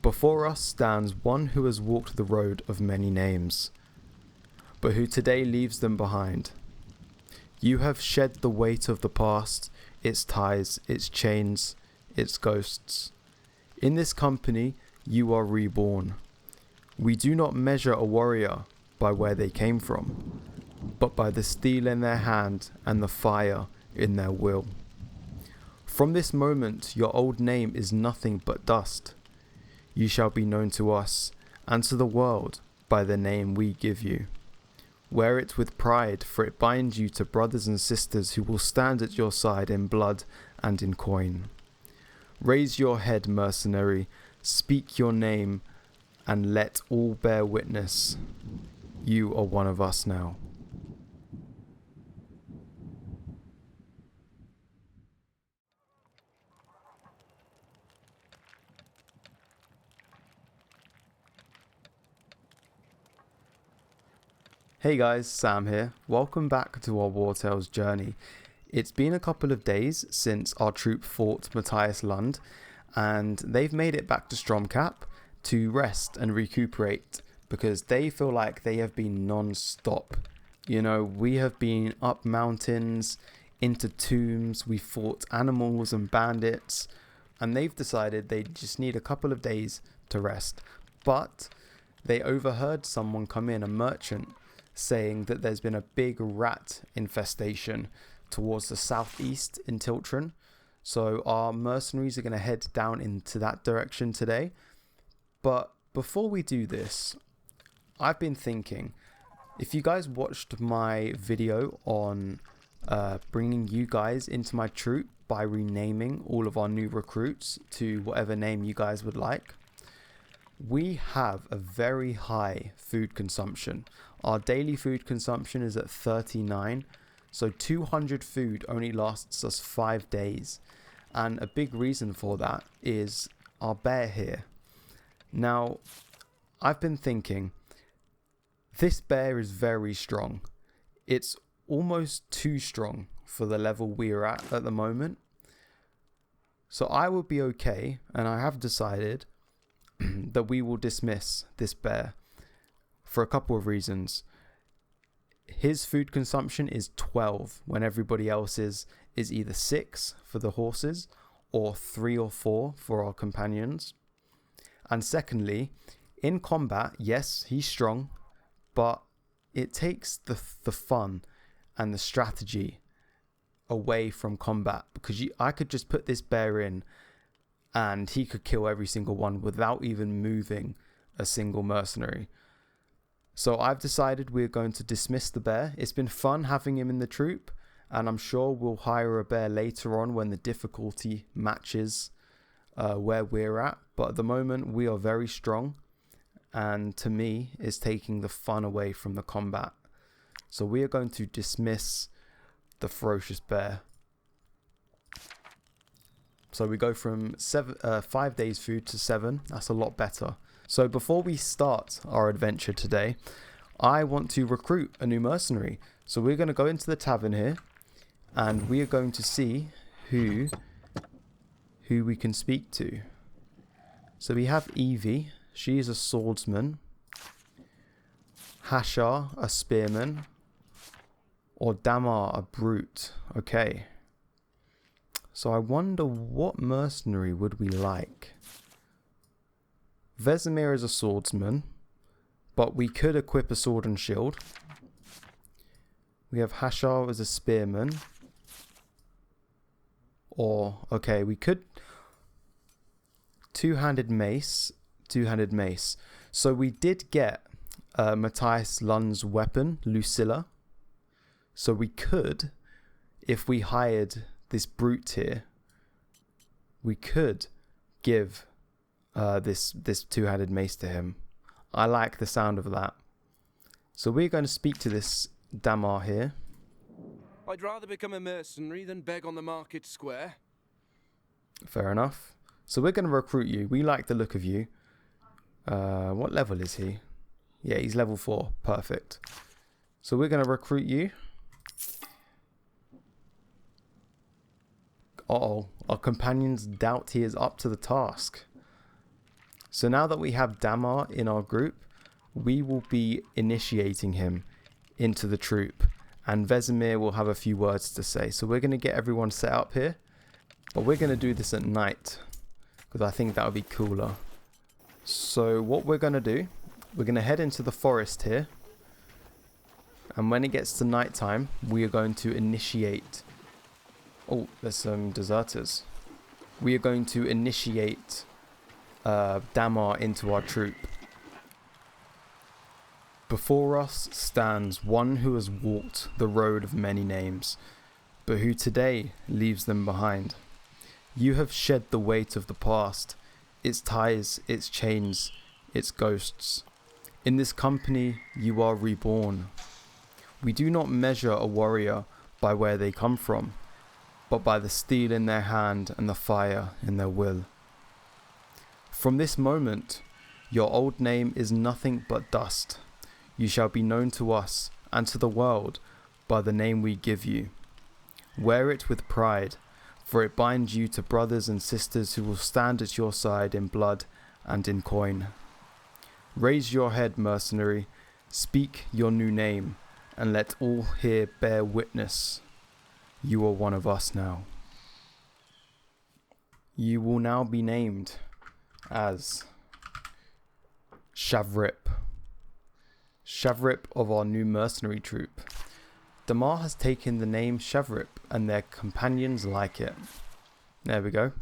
Before us stands one who has walked the road of many names, but who today leaves them behind. You have shed the weight of the past, its ties, its chains, its ghosts. In this company, you are reborn. We do not measure a warrior by where they came from, but by the steel in their hand and the fire in their will. From this moment, your old name is nothing but dust. You shall be known to us and to the world by the name we give you. Wear it with pride, for it binds you to brothers and sisters who will stand at your side in blood and in coin. Raise your head, mercenary, speak your name, and let all bear witness. You are one of us now. Hey guys, Sam here. Welcome back to our Wartales journey. It's been a couple of days since our troop fought Matthias Lund, and they've made it back to Stromkap to rest and recuperate because they feel like they have been non-stop. You know, we have been up mountains, into tombs, we fought animals and bandits, and they've decided they just need a couple of days to rest. But they overheard someone come in, a merchant, saying that there's been a big rat infestation towards the southeast in Tiltron. So our mercenaries are going to head down into that direction today. But before we do this, I've been thinking, if you guys watched my video on bringing you guys into my troop by renaming all of our new recruits to whatever name you guys would like, we have a very high food consumption. Our daily food consumption is at 39, so 200 food only lasts us 5 days. And a big reason for that is our bear here. Now, I've been thinking, this bear is very strong. It's almost too strong for the level we're at the moment. So I will be okay, and I have decided that we will dismiss this bear for a couple of reasons. His food consumption is 12 when everybody else's is either 6 for the horses or 3 or 4 for our companions. And secondly, in combat, yes, he's strong, but it takes the fun and the strategy away from combat, because I could just put this bear in and he could kill every single one without even moving a single mercenary. So I've decided we're going to dismiss the bear. It's been fun having him in the troop, and I'm sure we'll hire a bear later on when the difficulty matches where we're at. But at the moment, we are very strong, and to me, it's taking the fun away from the combat. So we are going to dismiss the ferocious bear. So we go from 5 days food to 7. That's a lot better. So before we start our adventure today, I want to recruit a new mercenary. So we're going to go into the tavern here, and we are going to see who we can speak to. So we have Evie. She is a swordsman. Hashar, a spearman. Or Damar, a brute. Okay. So I wonder what mercenary would we like. Vesemir is a swordsman, but we could equip a sword and shield. We have Hashar as a spearman. Or, okay, we could two-handed mace. So we did get Matthias Lund's weapon, Lucilla. So we could, if we hired this brute here, we could give this two-handed mace to him. I like the sound of that. So we're going to speak to this Damar here. I'd rather become a mercenary than beg on the market square. Fair enough. So we're going to recruit you. We like the look of you. What level is he? Yeah, he's level 4. Perfect. So we're going to recruit you. Uh-oh. Our companions doubt he is up to the task. So now that we have Damar in our group, we will be initiating him into the troop, and Vesemir will have a few words to say. So we're going to get everyone set up here, but we're going to do this at night because I think that would be cooler. So what we're going to do, we're going to head into the forest here, and when it gets to night time, we are going to initiate... Oh, there's some deserters. We are going to initiate Damar into our troop. Before us stands one who has walked the road of many names, but who today leaves them behind. You have shed the weight of the past, its ties, its chains, its ghosts. In this company you are reborn. We do not measure a warrior by where they come from, but by the steel in their hand and the fire in their will. From this moment, your old name is nothing but dust. You shall be known to us and to the world by the name we give you. Wear it with pride, for it binds you to brothers and sisters who will stand at your side in blood and in coin. Raise your head, mercenary, speak your new name, and let all here bear witness. You are one of us now. You will now be named as Shavrip. Shavrip of our new mercenary troop. Damar has taken the name Shavrip and their companions like it. There we go.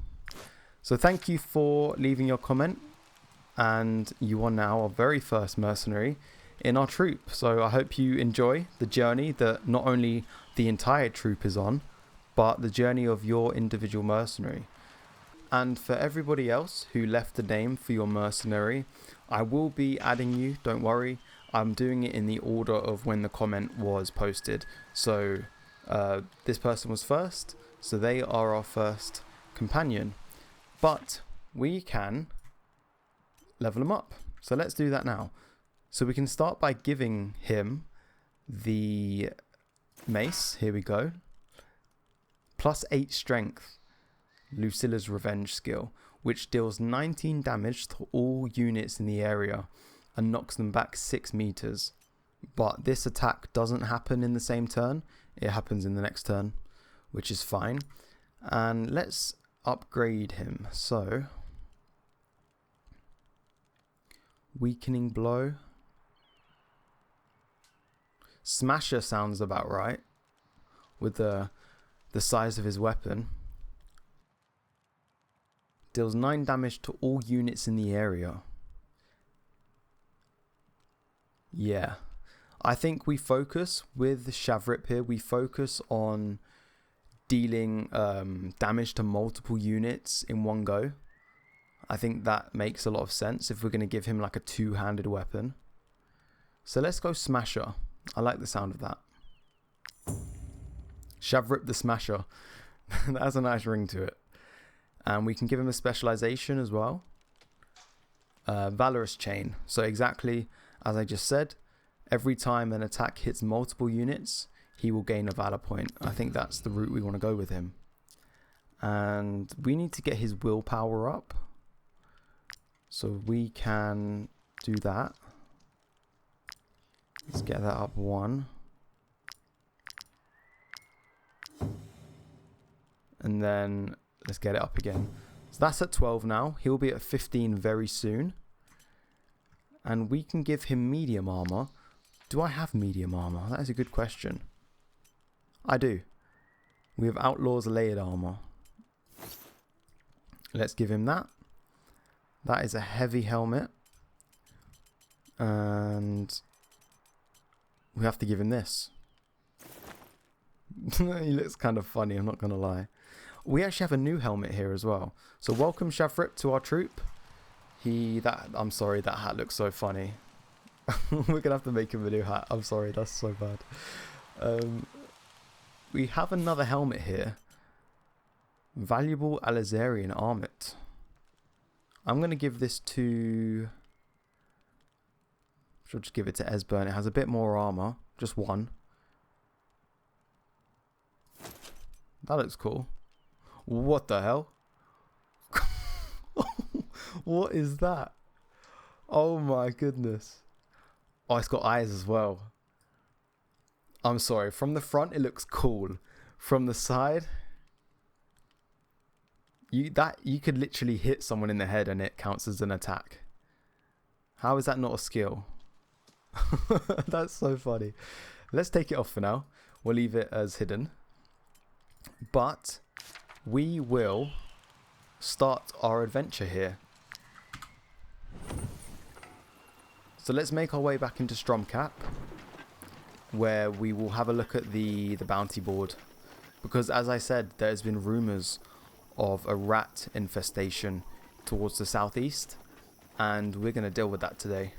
So thank you for leaving your comment, and you are now our very first mercenary in our troop. So I hope you enjoy the journey that not only the entire troop is on, but the journey of your individual mercenary. And for everybody else who left a name for your mercenary, I will be adding you, don't worry. I'm doing it in the order of when the comment was posted. So this person was first, so they are our first companion. But we can level them up. So let's do that now. So we can start by giving him the mace. Here we go. +8 strength. Lucilla's revenge skill, which deals 19 damage to all units in the area and knocks them back 6 meters. But this attack doesn't happen in the same turn. It happens in the next turn, which is fine. And let's upgrade him. So, weakening blow. Smasher sounds about right with the size of his weapon. Deals 9 damage to all units in the area. Yeah, I think we focus with Shavrip here. We focus on dealing damage to multiple units in one go. I think that makes a lot of sense if we're going to give him like a two-handed weapon. So let's go Smasher. I like the sound of that. Shavrip the Smasher. That has a nice ring to it. And we can give him a specialization as well. Valorous Chain. So exactly as I just said, every time an attack hits multiple units, he will gain a valor point. I think that's the route we want to go with him. And we need to get his willpower up. So we can do that. Let's get that up 1. And then let's get it up again. So that's at 12 now. He'll be at 15 very soon. And we can give him medium armor. Do I have medium armor? That is a good question. I do. We have Outlaw's layered armor. Let's give him that. That is a heavy helmet. And we have to give him this. He looks kind of funny, I'm not going to lie. We actually have a new helmet here as well. So welcome Shavrip to our troop. I'm sorry, that hat looks so funny. We're going to have to make him a new hat. I'm sorry, that's so bad. We have another helmet here. Valuable Alizarian Armet. I'm going to give this to... Should just give it to Esbern. It has a bit more armor. Just 1. That looks cool. What the hell? What is that? Oh my goodness. Oh, it's got eyes as well. I'm sorry. From the front, it looks cool. From the side, you could literally hit someone in the head and it counts as an attack. How is that not a skill? That's so funny. Let's take it off for now. We'll leave it as hidden. But we will start our adventure here. So let's make our way back into Stromcap, where we will have a look at the bounty board. Because as I said, there's been rumours of a rat infestation towards the southeast, and we're going to deal with that today.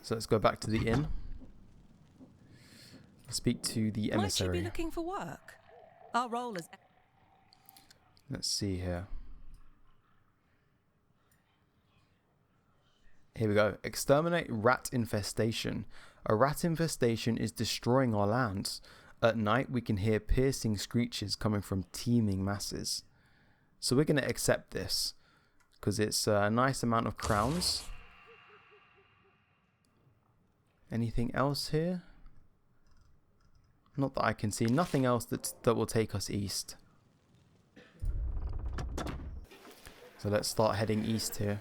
So let's go back to the inn. Speak to the emissary. Might you be looking for work? Our role is... Let's see here. Here we go. Exterminate rat infestation. A rat infestation is destroying our lands. At night, we can hear piercing screeches coming from teeming masses. So we're going to accept this, because it's a nice amount of crowns. Anything else here? Not that I can see. Nothing else that will take us east. So let's start heading east here.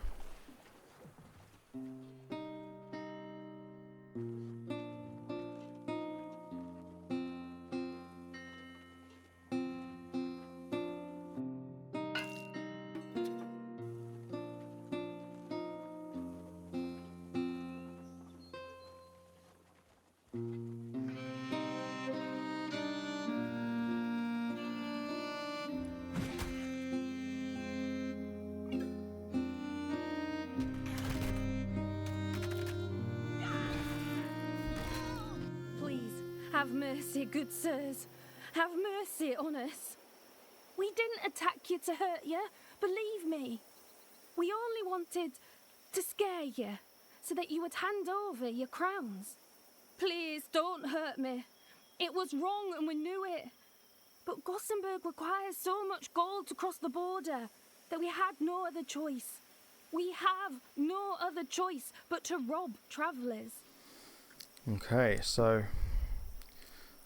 Have mercy, good sirs. Have mercy on us. We didn't attack you to hurt you, believe me. We only wanted to scare you, so that you would hand over your crowns. Please, don't hurt me. It was wrong and we knew it. But Gothenburg requires so much gold to cross the border that we had no other choice. We have no other choice but to rob travellers. Okay, so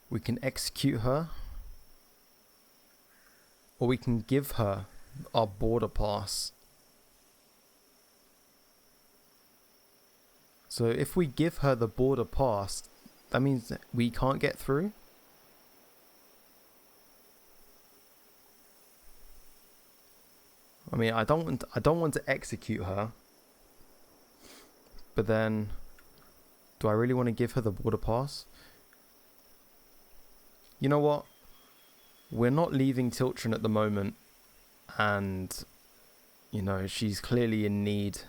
we can execute her, or we can give her our border pass. So if we give her the border pass, that means that we can't get through. I mean, I don't want to execute her, but then, do I really want to give her the border pass? You know what? We're not leaving Tiltron at the moment, and, you know, she's clearly in need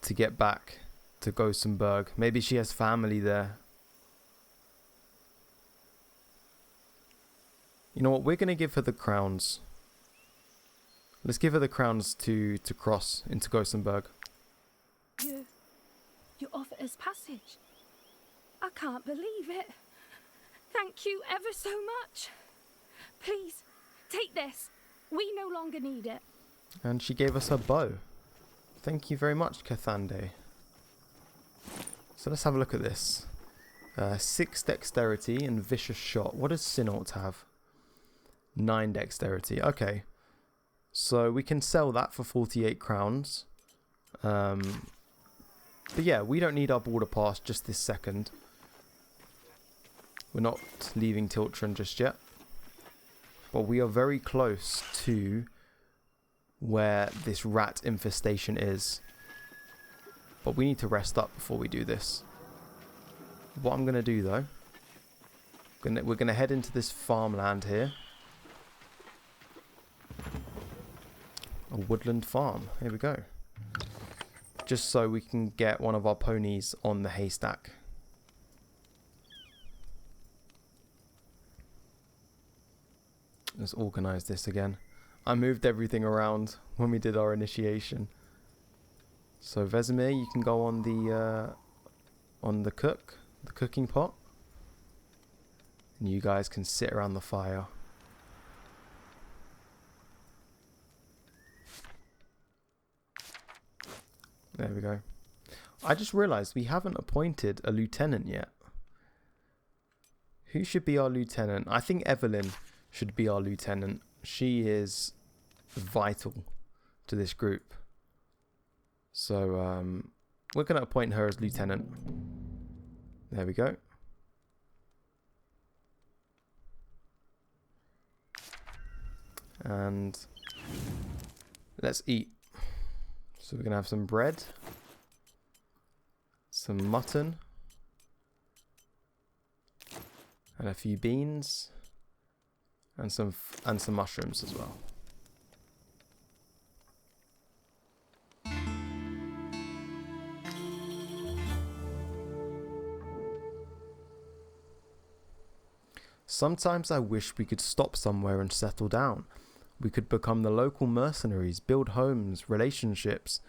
to get back to Gothenburg. Maybe she has family there. You know what? We're going to give her the crowns. Let's give her the crowns to cross into Gothenburg. You offer us passage? I can't believe it. Thank you ever so much. Please, take this. We no longer need it. And she gave us her bow. Thank you very much, Cathande. So let's have a look at this. 6 dexterity and vicious shot. What does Sinort have? 9 dexterity. Okay. So we can sell that for 48 crowns. But yeah, we don't need our border pass just this second. We're not leaving Tiltron just yet. But we are very close to where this rat infestation is. But we need to rest up before we do this. What I'm going to do though, we're going to head into this farmland here. A woodland farm. Here we go. Just so we can get one of our ponies on the haystack. Let's organize this again. I moved everything around when we did our initiation. So Vesemir, you can go on the cooking pot. And you guys can sit around the fire. There we go. I just realised we haven't appointed a lieutenant yet. Who should be our lieutenant? I think Evelyn should be our lieutenant. She is vital to this group. So we're going to appoint her as lieutenant. There we go. And let's eat. So we're going to have some bread, some mutton, and a few beans, and some mushrooms as well. Sometimes I wish we could stop somewhere and settle down. We could become the local mercenaries, build homes, relationships.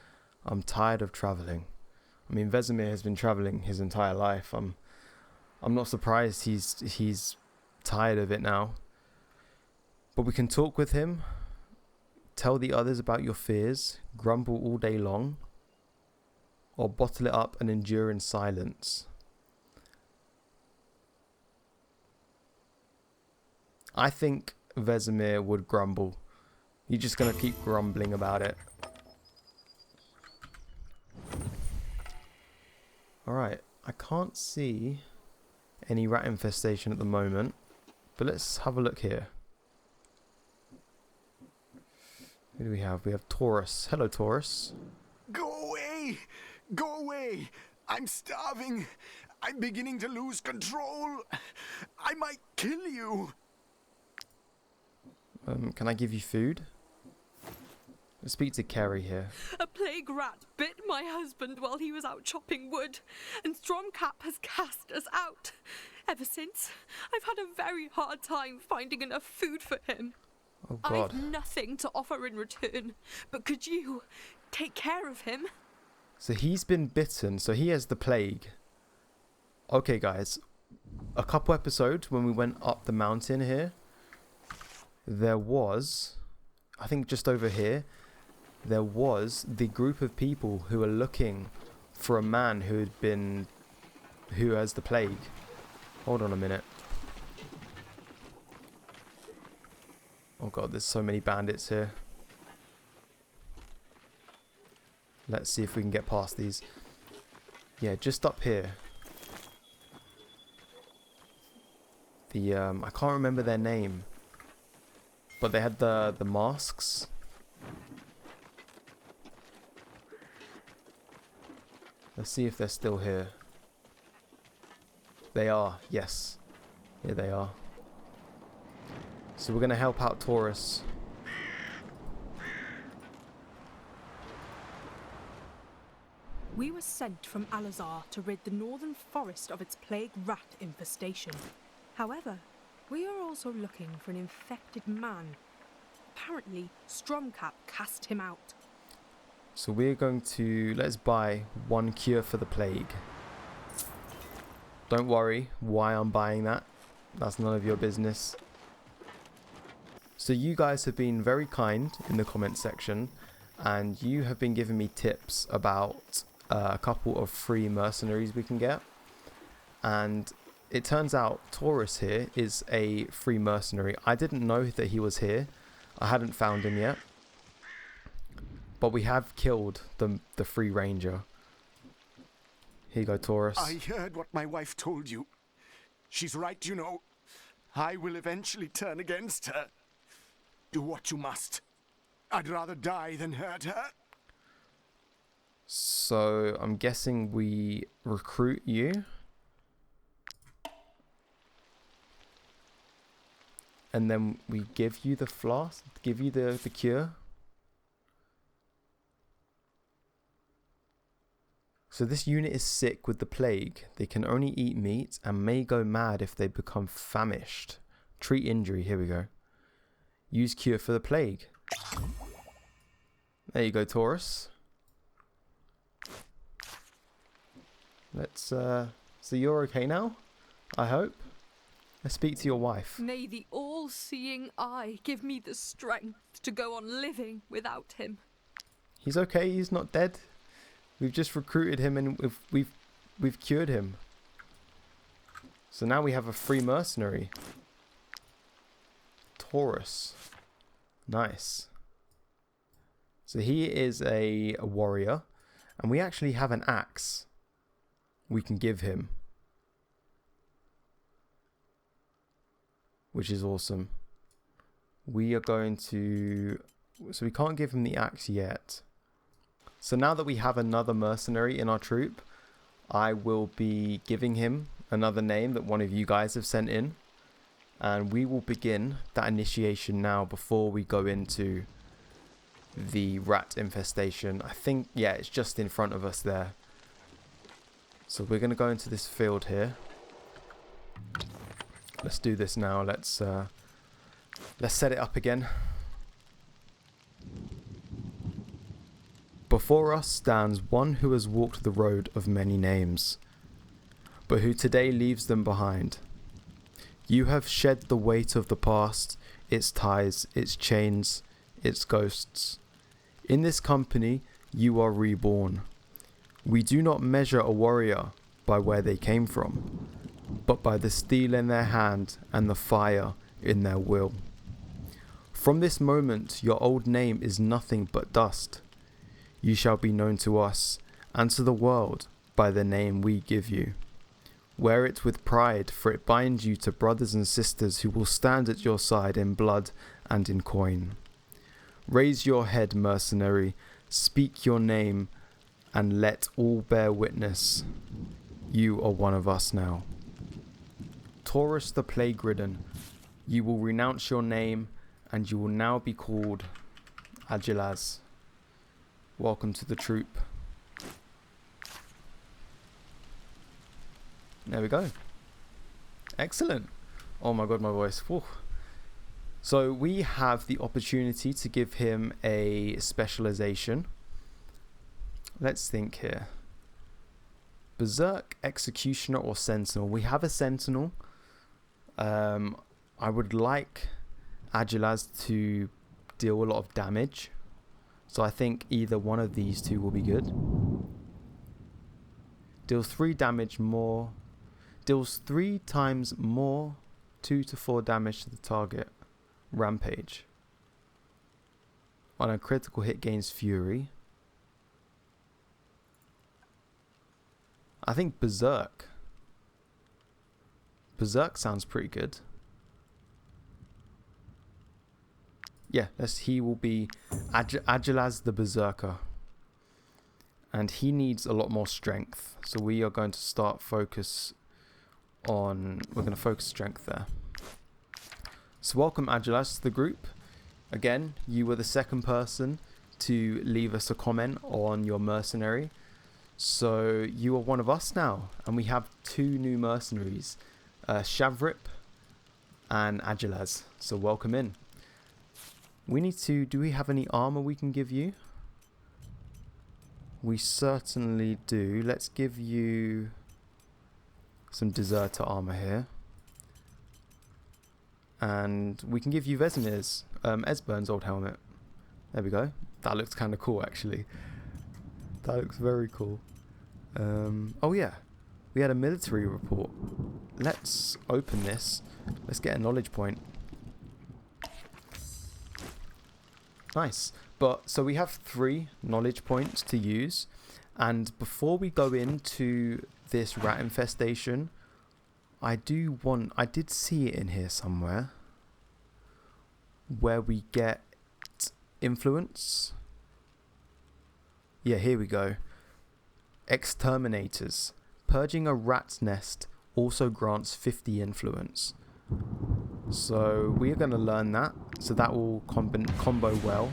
I'm tired of travelling. I mean, Vesemir has been travelling his entire life. I'm not surprised he's tired of it now. But we can talk with him, tell the others about your fears, grumble all day long, or bottle it up and endure in silence. I think Vesemir would grumble. You're just going to keep grumbling about it. Alright, I can't see any rat infestation at the moment, but let's have a look here. Who do we have? We have Taurus. Hello, Taurus. Go away! Go away! I'm starving. I'm beginning to lose control. I might kill you. Can I give you food? Let's speak to Kerry here. A plague rat bit my husband while he was out chopping wood, and Stormcap has cast us out. Ever since, I've had a very hard time finding enough food for him. Oh God. I've nothing to offer in return, but could you take care of him? So he's been bitten, so he has the plague. Okay guys, a couple episodes when we went up the mountain here, there was, I think just over here, there was the group of people who were looking for a man who has the plague. Hold on a minute. Oh God, there's so many bandits here. Let's see if we can get past these. Yeah, just up here. I can't remember their name, but they had the masks. Let's see if they're still here. They are, yes. Here they are. So we're going to help out Taurus. We were sent from Alazar to rid the northern forest of its plague rat infestation. However, we are also looking for an infected man. Apparently, Stormcap cast him out. So we're going to, let's buy one cure for the plague. Don't worry why I'm buying that. That's none of your business. So you guys have been very kind in the comment section, and you have been giving me tips about a couple of free mercenaries we can get. And it turns out Taurus here is a free mercenary. I didn't know that he was here. I hadn't found him yet. But we have killed the free ranger. Here you go, Taurus. I heard what my wife told you. She's right, you know. I will eventually turn against her. Do what you must. I'd rather die than hurt her. So I'm guessing we recruit you. And then we give you the flask, give you the cure. So this unit is sick with the plague. They can only eat meat and may go mad if they become famished. Treat injury, here we go. Use cure for the plague. There you go, Taurus. Let's, so you're okay now? I hope. Let's speak to your wife. May the all-seeing eye give me the strength to go on living without him. He's okay, he's not dead. We've just recruited him and we've cured him. So now we have a free mercenary. Taurus. Nice. So he is a warrior. And we actually have an axe we can give him. Which is awesome. We are going to... So we can't give him the axe yet. So now that we have another mercenary in our troop, I will be giving him another name that one of you guys have sent in. And we will begin that initiation now before we go into the rat infestation. I think, yeah, it's just in front of us there. So we're going to go into this field here. Let's do this now. Let's set it up again. Before us stands one who has walked the road of many names, but who today leaves them behind. You have shed the weight of the past, its ties, its chains, its ghosts. In this company, you are reborn. We do not measure a warrior by where they came from, but by the steel in their hand and the fire in their will. From this moment, your old name is nothing but dust. You shall be known to us and to the world by the name we give you. Wear it with pride, for it binds you to brothers and sisters who will stand at your side in blood and in coin. Raise your head, mercenary, speak your name, and let all bear witness. You are one of us now. Taurus the plague-ridden, you will renounce your name, and you will now be called Agilaz. Welcome to the troop. There we go. Excellent. Oh my god, my voice. Whew. So we have the opportunity to give him a specialization. Let's think here. Berserk, Executioner, or Sentinel. We have a Sentinel. I would like Agilaz to deal a lot of damage. So I think either one of these two will be good. Deals 3 damage more. Deals 3 times more 2 to 4 damage to the target. Rampage. On a critical hit gains Fury. I think Berserk. Berserk sounds pretty good. Yeah, he will be Agilaz the Berserker. And he needs a lot more strength. So we are going to start focus on... We're going to focus strength there. So welcome Agilaz to the group. Again, you were the second person to leave us a comment on your mercenary. So you are one of us now. And we have 2 new mercenaries. Shavrip and Agilaz. So welcome in. We need to... Do we have any armor we can give you? We certainly do. Let's give you some deserter armor here. And we can give you Vesemir's, Esbern's old helmet. There we go. That looks kind of cool, actually. That looks very cool. Oh yeah. We had a military report. Let's open this. Let's get a knowledge point. Nice. But so we have 3 knowledge points to use, and before we go into this rat infestation, I did see it in here somewhere where we get influence. Yeah, here we go. Exterminators. Purging a rat's nest also grants 50 influence. So we are going to learn that. So that will combo well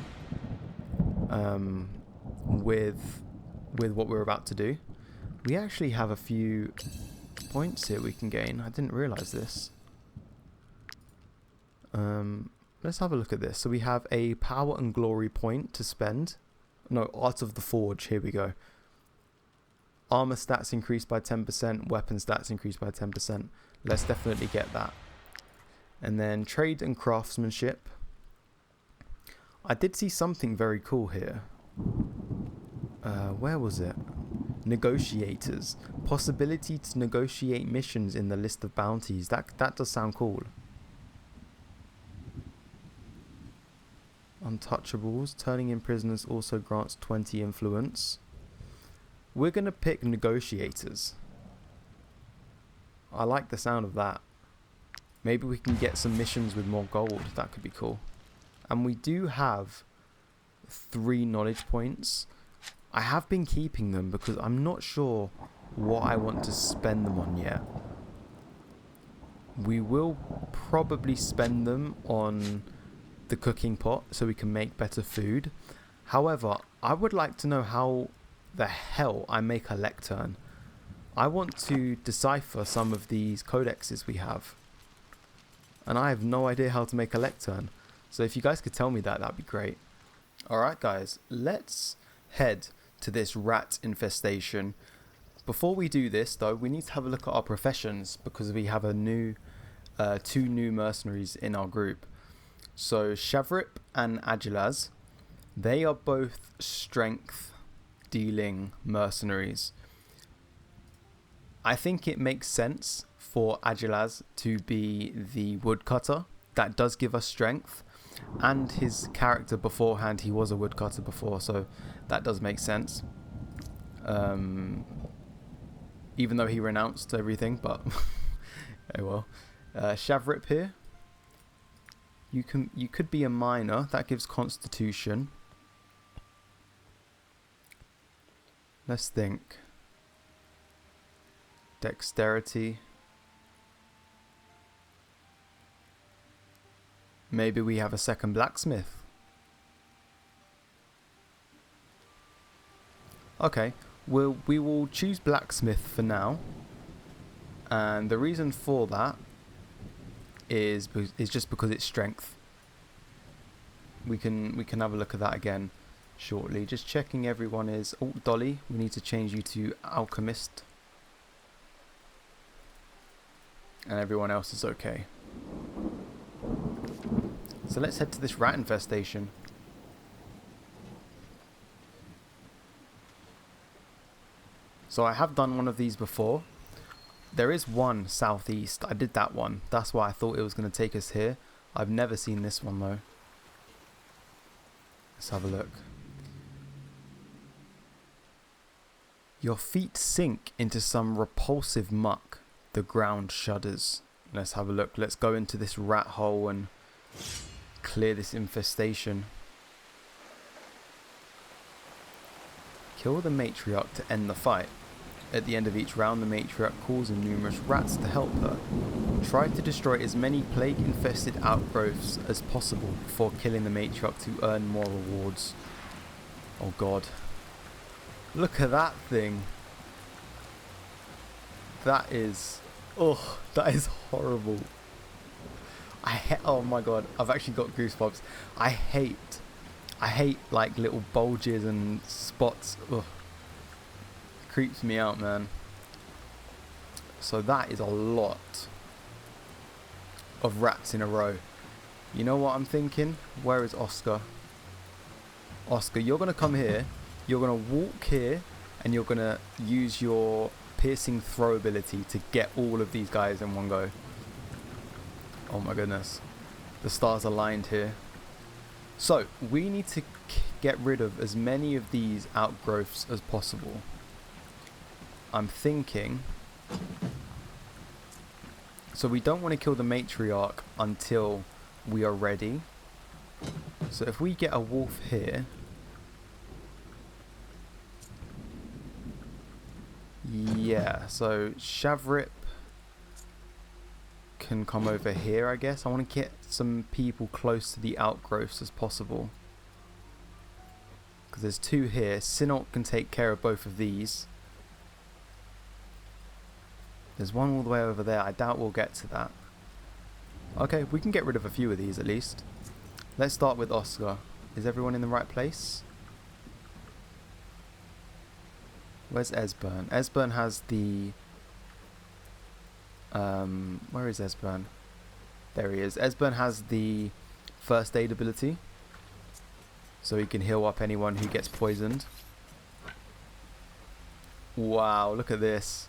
with what we're about to do. We actually have a few points here we can gain. I didn't realize this. Let's have a look at this. So we have a power and glory point to spend. No, Art of the Forge. Here we go. Armor stats increased by 10%. Weapon stats increased by 10%. Let's definitely get that. And then trade and craftsmanship. I did see something very cool here. Where was it? Negotiators. Possibility to negotiate missions in the list of bounties. That does sound cool. Untouchables. Turning in prisoners also grants 20 influence. We're going to pick negotiators. I like the sound of that. Maybe we can get some missions with more gold. That could be cool. And we do have 3 knowledge points. I have been keeping them because I'm not sure what I want to spend them on yet. We will probably spend them on the cooking pot so we can make better food. However, I would like to know how the hell I make a lectern. I want to decipher some of these codexes we have, and I have no idea how to make a lectern. So if you guys could tell me that, that'd be great. Alright guys, let's head to this rat infestation. Before we do this though, we need to have a look at our professions because we have a new 2 new mercenaries in our group. So Shavrip and Agilaz, they are both strength dealing mercenaries. I think it makes sense for Agilaz to be the woodcutter. That does give us strength, and his character beforehand, he was a woodcutter before, so that does make sense. Even though he renounced everything, but oh well. Shavrip here. You could be a miner. That gives constitution. Let's think. Dexterity. Maybe we have a second blacksmith. Okay, we will choose blacksmith for now. And the reason for that is just because it's strength. We can have a look at that again shortly. Just checking everyone is... Oh, Dolly, we need to change you to alchemist. And everyone else is okay. So let's head to this rat infestation. So I have done one of these before. There is one southeast. I did that one. That's why I thought it was going to take us here. I've never seen this one though. Let's have a look. Your feet sink into some repulsive muck. The ground shudders. Let's have a look. Let's go into this rat hole and clear this infestation. Kill the matriarch to end the fight. At the end of each round, the matriarch calls in numerous rats to help her. Try to destroy as many plague-infested outgrowths as possible before killing the matriarch to earn more rewards. Oh god. Look at that thing. That is... Oh, that is horrible. Oh my god, I've actually got goosebumps. I hate like little bulges and spots. Ugh. Creeps me out, man. So that is a lot of rats in a row. You know what I'm thinking? Where is Oscar? Oscar, you're going to come here. You're going to walk here. And you're going to use your piercing throw ability to get all of these guys in one go. Oh my goodness. The stars aligned here. So, we need to get rid of as many of these outgrowths as possible. I'm thinking... So we don't want to kill the matriarch until we are ready. So if we get a wolf here... Yeah, so Shavrip can come over here, I guess. I want to get some people close to the outgrowths as possible. Because there's 2 here. Sinok can take care of both of these. There's one all the way over there. I doubt we'll get to that. Okay, we can get rid of a few of these at least. Let's start with Oscar. Is everyone in the right place? Where's Esbern? Esbern has the... where is Esbern? There he is. Esbern has the first aid ability. So he can heal up anyone who gets poisoned. Wow, look at this.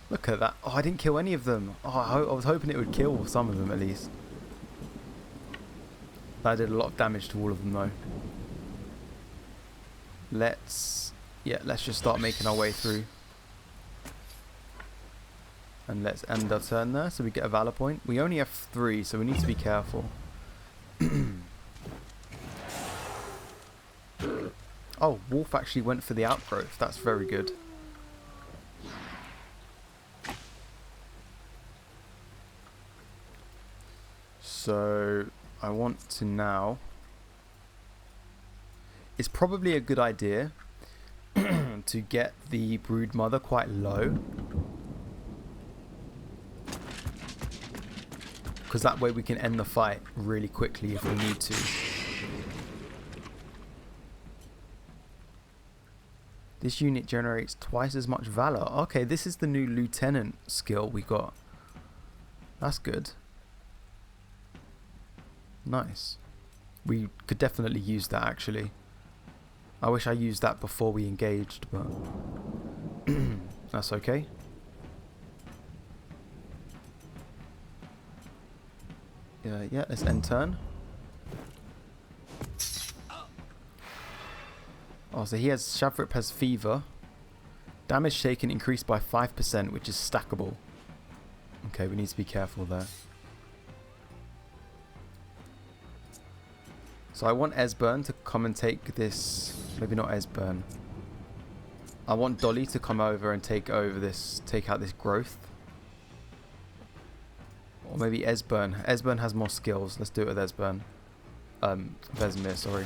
Look at that. Oh, I didn't kill any of them. Oh, I was hoping it would kill some of them at least. That did a lot of damage to all of them though. Let's just start making our way through. And let's end our turn there so we get a valor point. We only have 3, so we need to be careful. Oh, Wolf actually went for the outgrowth. That's very good. So I want to now... It's probably a good idea to get the brood mother quite low. Because that way we can end the fight really quickly if we need to. This unit generates twice as much valor. Okay, this is the new lieutenant skill we got. That's good. Nice. We could definitely use that actually. I wish I used that before we engaged, but that's okay. Yeah, let's end turn. Oh, so he has Shavrip has fever. Damage taken increased by 5%, which is stackable. Okay, we need to be careful there. So I want Esbern to come and take this. Maybe not Esbern. I want Dolly to come over and take out this growth. Or maybe Esbern. Esbern has more skills. Let's do it with Esbern. Vesemir, sorry.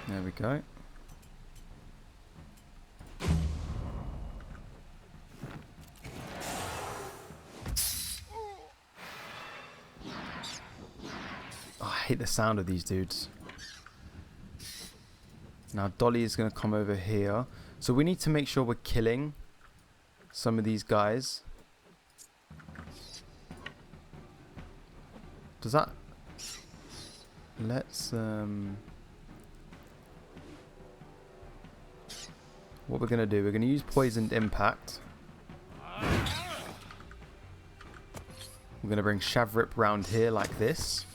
There we go. Oh, I hate the sound of these dudes. Now Dolly is going to come over here. So we need to make sure we're killing some of these guys. Does that... Let's... What we're going to do, we're going to use Poisoned Impact. We're going to bring Shavrip round here like this.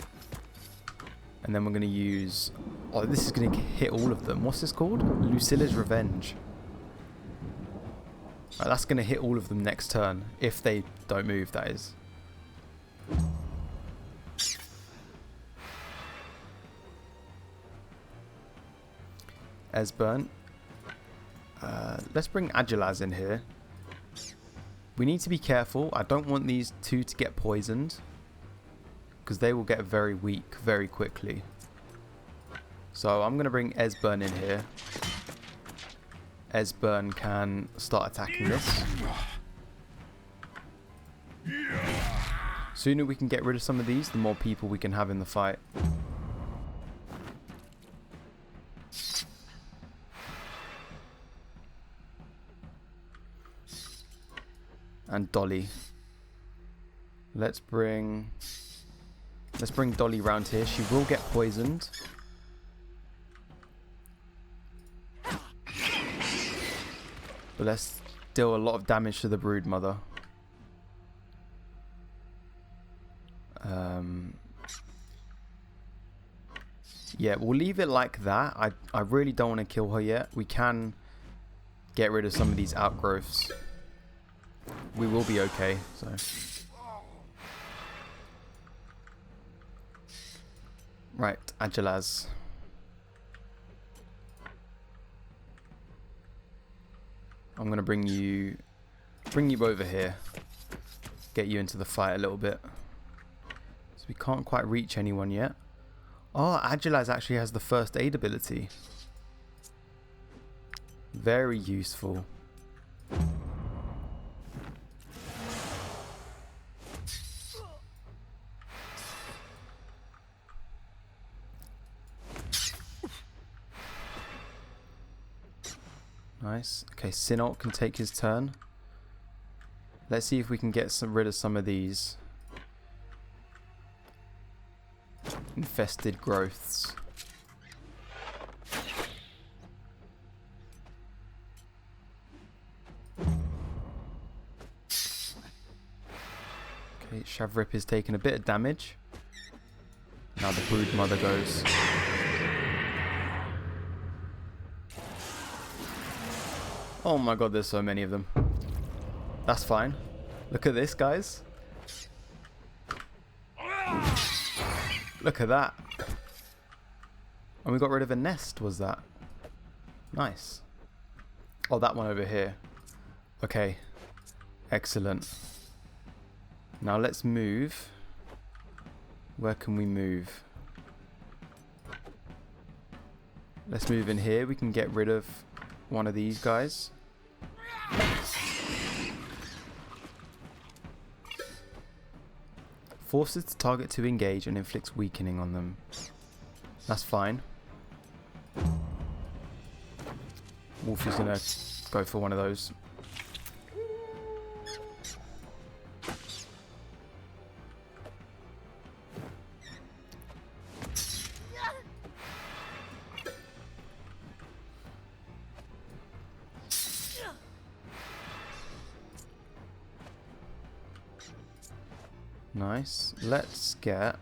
And then we're going to use... Oh, this is going to hit all of them. What's this called? Lucilla's Revenge. Right, that's going to hit all of them next turn. If they don't move, that is. Esbern. Let's bring Agilaz in here. We need to be careful. I don't want these two to get poisoned, because they will get very weak very quickly. So I'm going to bring Esbern in here. Esbern can start attacking this. Sooner we can get rid of some of these, the more people we can have in the fight. And Dolly. Let's bring Dolly round here. She will get poisoned. But let's deal a lot of damage to the brood mother. Yeah, we'll leave it like that. I really don't want to kill her yet. We can get rid of some of these outgrowths. We will be okay, so. Right, Agilaz. I'm gonna bring you over here. Get you into the fight a little bit. So we can't quite reach anyone yet. Oh, Agilaz actually has the first aid ability. Very useful. Nice. Okay, Sinalt can take his turn. Let's see if we can get rid of some of these. infested growths. Okay, Shavrip is taking a bit of damage. Now the brood mother goes. Oh my god, there's so many of them. That's fine. Look at this, guys. Look at that. And we got rid of a nest, was that? Nice. Oh, that one over here. Okay. Excellent. Now let's move. Where can we move? Let's move in here. We can get rid of one of these guys. Forces the target to engage and inflicts weakening on them. That's fine. Wolf is gonna go for one of those. Nice. Let's get...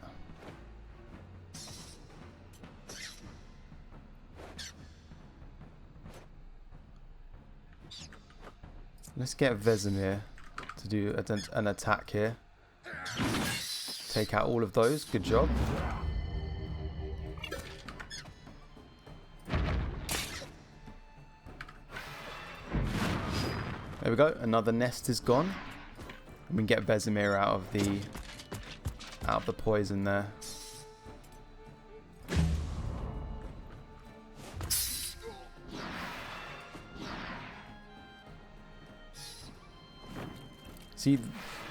Vesemir to do an attack here. Take out all of those. Good job. There we go. Another nest is gone. We can get Vesemir out of the poison there. See,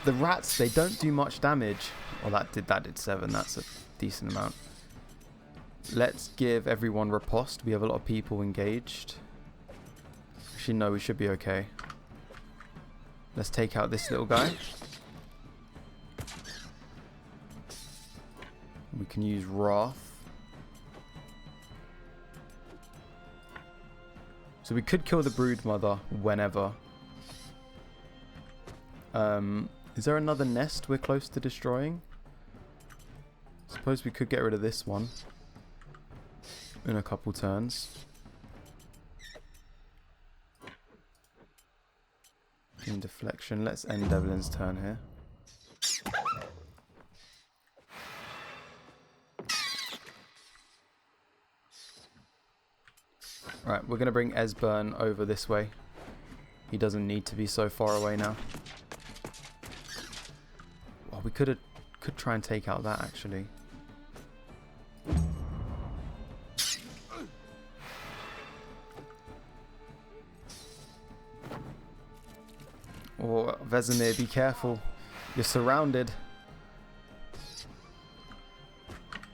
the rats, they don't do much damage. Oh, that did 7. That's a decent amount. Let's give everyone riposte. We have a lot of people engaged. Actually, no, we should be okay. Let's take out this little guy. We can use Wrath. So we could kill the brood mother whenever. Is there another nest we're close to destroying? Suppose we could get rid of this one in a couple turns. In deflection, let's end Devlin's turn here. Alright, we're going to bring Esbern over this way. He doesn't need to be so far away now. Well, we could try and take out that actually. Oh, Vesemir, be careful. You're surrounded.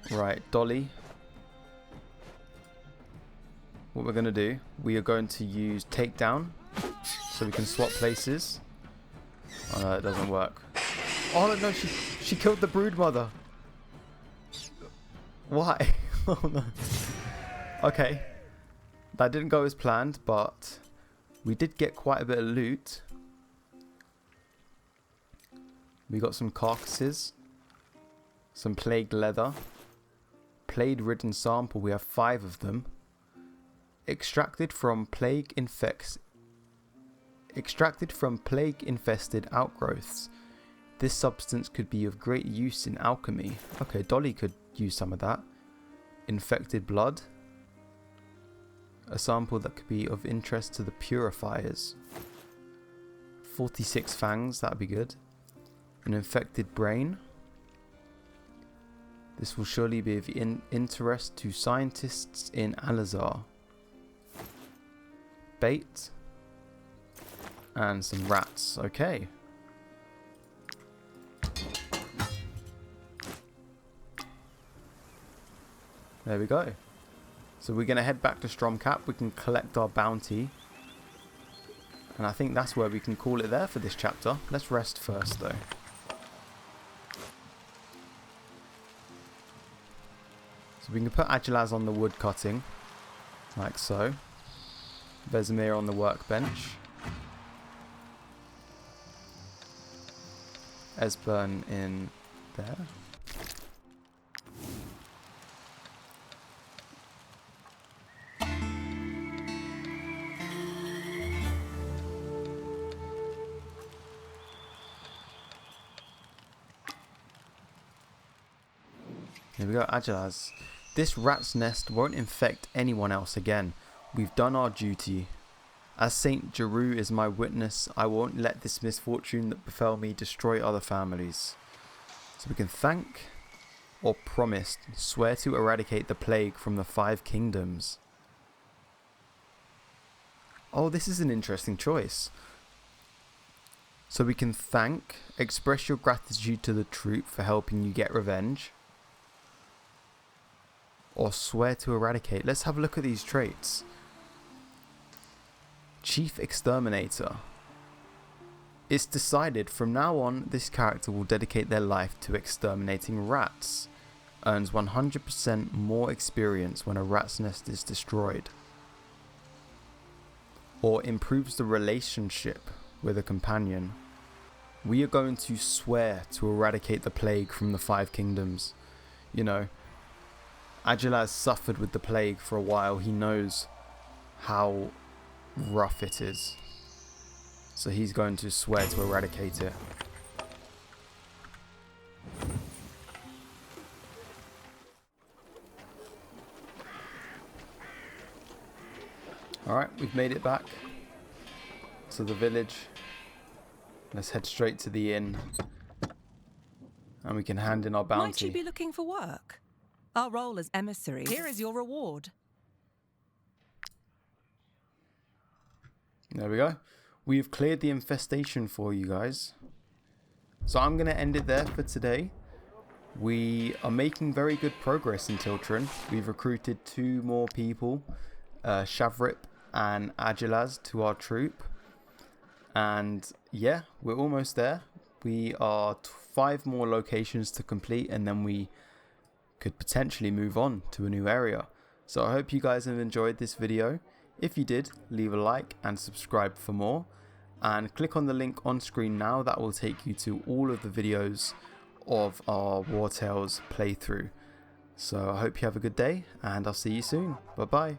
Right, Dolly. What we're going to do, we are going to use takedown so we can swap places. Oh no, it doesn't work. Oh no, she killed the brood mother. Why? Oh no. Okay. That didn't go as planned, but we did get quite a bit of loot. We got some carcasses, some plague leather, plague-ridden sample, we have 5 of them. Extracted from plague infested outgrowths. This substance could be of great use in alchemy. Okay, Dolly could use some of that. Infected blood. A sample that could be of interest to the purifiers. 46 fangs, that'd be good. An infected brain. This will surely be of interest to scientists in Alazar. Bait. And some rats. Okay. There we go. So we're going to head back to Stromcap. We can collect our bounty. And I think that's where we can call it there for this chapter. Let's rest first though. So we can put Agilaz on the wood cutting, like so. Vesemir on the workbench. Esbern in there. Here we go, Agilaz. This rat's nest won't infect anyone else again. We've done our duty. As Saint Jeru is my witness, I won't let this misfortune that befell me destroy other families. So we can thank or promise, swear to eradicate the plague from the 5 kingdoms. Oh, this is an interesting choice. So we can thank, express your gratitude to the troop for helping you get revenge. Or swear to eradicate. Let's have a look at these traits. Chief Exterminator. It's decided from now on this character will dedicate their life to exterminating rats. Earns 100% more experience when a rat's nest is destroyed. Or improves the relationship with a companion. We are going to swear to eradicate the plague from the 5 kingdoms. You know, Agilaz suffered with the plague for a while. He knows how rough it is. So he's going to swear to eradicate it. Alright, we've made it back to the village. Let's head straight to the inn. And we can hand in our bounty. Might you be looking for work? Our role as emissary. Here is your reward. There we go. We've cleared the infestation for you guys. So I'm going to end it there for today. We are making very good progress in Tiltrin. We've recruited 2 more people, Shavrip and Agilaz, to our troop. And yeah, we're almost there. We are 5 more locations to complete, and then we could potentially move on to a new area. So I hope you guys have enjoyed this video. If you did, leave a like and subscribe for more. And click on the link on screen now. That will take you to all of the videos of our Wartales playthrough. So I hope you have a good day, and I'll see you soon. Bye bye.